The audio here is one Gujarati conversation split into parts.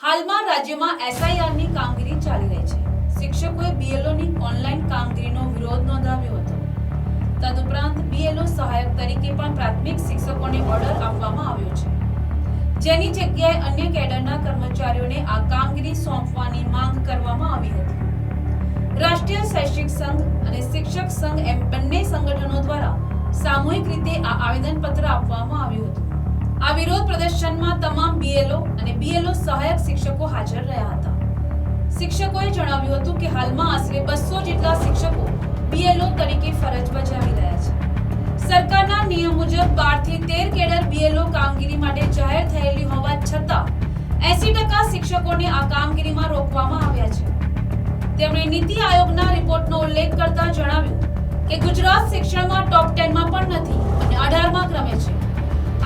હાલમાં રાજ્યમાં એસઆઈઆરની કામગીરી ચાલી રહી છે। શિક્ષકોએ બીએલઓની ઓનલાઈન કામગીરીનો વિરોધ નોંધાવ્યો હતો। તદુપરાંત બીએલઓ સહાયક તરીકે પણ પ્રાથમિક શિક્ષકોને ઓર્ડર આપવામાં આવ્યો છે, જેની જગ્યાએ અન્ય કેડરના કર્મચારીઓને આ કામગીરી સોંપવાની માંગ કરવામાં આવી હતી। રાષ્ટ્રીય શૈક્ષિક સંઘ અને શિક્ષક સંઘ એમ બંને સંગઠનો દ્વારા સામૂહિક રીતે આ આવેદનપત્ર આપવામાં આવ્યું હતું। આ વિરોધ પ્રદર્શનમાં તમામ બીએલઓ અને બીએલઓ સહાયક શિક્ષકો હાજર રહ્યા હતા। શિક્ષકોએ જણાવ્યું હતું કે હાલમાં આશરે 200 જેટલા શિક્ષકો બીએલઓ તરીકે ફરજ બજાવી રહ્યા છે। સરકારના નિયમ મુજબ 12 થી 13 કેડર બીએલઓ કામગીરી માટે જાહેર થયેલી હોવા છતાં 80% શિક્ષકોને આ કામગીરીમાં રોકવામાં આવ્યા છે। તેમણે નીતિ આયોગના રિપોર્ટનો ઉલ્લેખ કરતા જણાવ્યું કે ગુજરાત શિક્ષણમાં ટોપ 10 માં પણ નથી અને 18મા ક્રમે છે।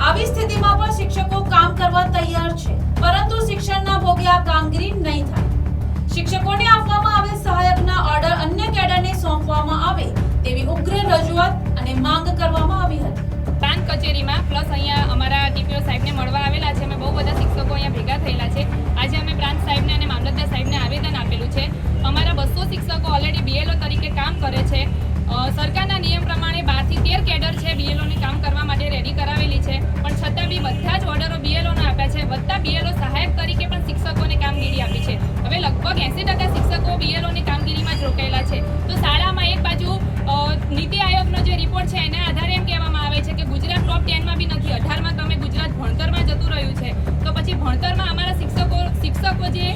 આવી સ્થિતિમાં પણ શિક્ષકો કામ કરવા તૈયાર છે, પરંતુ શિક્ષણના ભોગે આ કામગીરી નહીં થાય। શિક્ષકોને આપવામાં આવેલ સહાયકના ઓર્ડર અન્ય કેડરને સોંપવામાં આવે તેવી ઉગ્ર રજૂઆત અને માંગ કરવામાં આવી હતી। પ્રાંત કચેરીમાં પ્લસ અહીંયા અમારા ટીપીઓ સાહેબને મળવા આવેલા છે। અમે બહુ બધા શિક્ષકો અહીંયા ભેગા થયેલા છે। આજે અમે પ્રાંત સાહેબને અને મામલતદાર સાહેબને આવેદન આપેલું છે। અમારા 200 શિક્ષકો ઓલરેડી બીએલઓ તરીકે કામ કરે છે। સરકારના નિયમ પ્રમાણે 12 થી 13 કેડર છે બીએલઓની કામ કરવા માટે રેડી કરાવેલી છે, પણ છતાં બી બધા જ ઓર્ડરો બીએલઓને આપ્યા છે। બધા બીએલઓ સહાયક તરીકે પણ શિક્ષકોને કામગીરી આપી છે। હવે લગભગ 80% શિક્ષકો બીએલઓની કામગીરીમાં જ રોકાયેલા છે। તો શાળામાં એક બાજુ નીતિ આયોગનો જે રિપોર્ટ છે એના આધારે એમ કહેવામાં આવે છે કે ગુજરાત ટોપ 10 માં બી નથી, 18મા ક્રમે ગુજરાત ભણતરમાં જતું રહ્યું છે। તો પછી ભણતરમાં અમારા શિક્ષકો જે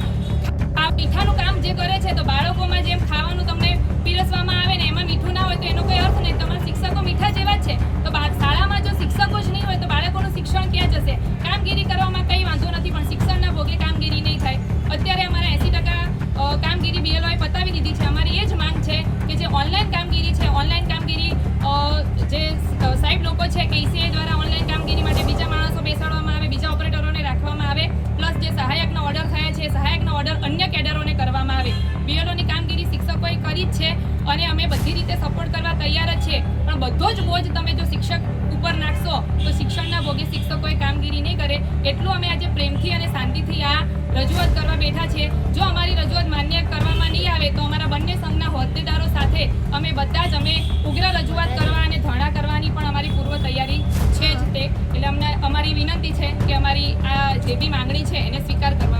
આ મીઠાનું કામ જે કરે છે, તો બાળકોમાં જેમ ખાવાનું તમને પીરસવામાં આવે ને એમાં મીઠું ના હોય તો એનો કોઈ અર્થ નહીં। તમારા શિક્ષકો મીઠા જેવા જ છે। તો શાળામાં જો શિક્ષકો જ નહીં હોય તો બાળકોનું શિક્ષણ ક્યાં જશે? કામગીરી કરવામાં કંઈ વાંધો નથી, પણ શિક્ષણના ભોગે કામગીરી નહીં થાય। અત્યારે અમારા 80% કામગીરી બીએલઓએ પતાવી દીધી છે। અમારી એ જ માંગ છે કે જે ઓનલાઈન કામગીરી છે, ઓનલાઈન કામગીરી જે સાહેબ લોકો છે કે ઈસીઆઈ દ્વારા ઓનલાઈન કામગીરી માટે બીજા માણસો બેસાડવામાં આવે, બીજા ઓપરેટરોને રાખવામાં આવે, પ્લસ જે સહાયકના ઓર્ડર થયા છે સહાયકના ઓર્ડર અન્ય કેડરોને કરવામાં આવે। બીએલઓની કામગીરી શિક્ષકોએ કરી જ છે અને અમે બધી રીતે સપોર્ટ કરવા તૈયાર જ છીએ, પણ બધો જ બોજ તમે જો શિક્ષક ઉપર નાખશો તો શિક્ષણના ભોગે શિક્ષકોએ કામગીરી નહીં કરે। એટલું અમે આજે પ્રેમથી અને શાંતિથી આ રજૂઆત કરવા બેઠા છીએ। જો અમારી રજૂઆત માન્ય કરવામાં નહીં આવે તો અમારા બંને સંઘના હોદ્દેદારો સાથે અમે બધા જ ઉગ્ર રજૂઆત કરવા અને ધરણા કરવાની પણ અમારી પૂર્વ તૈયારી છે જ તે। એટલે અમને અમારી વિનંતી છે કે અમારી આ જે બી માંગણી છે એને સ્વીકાર કરવા।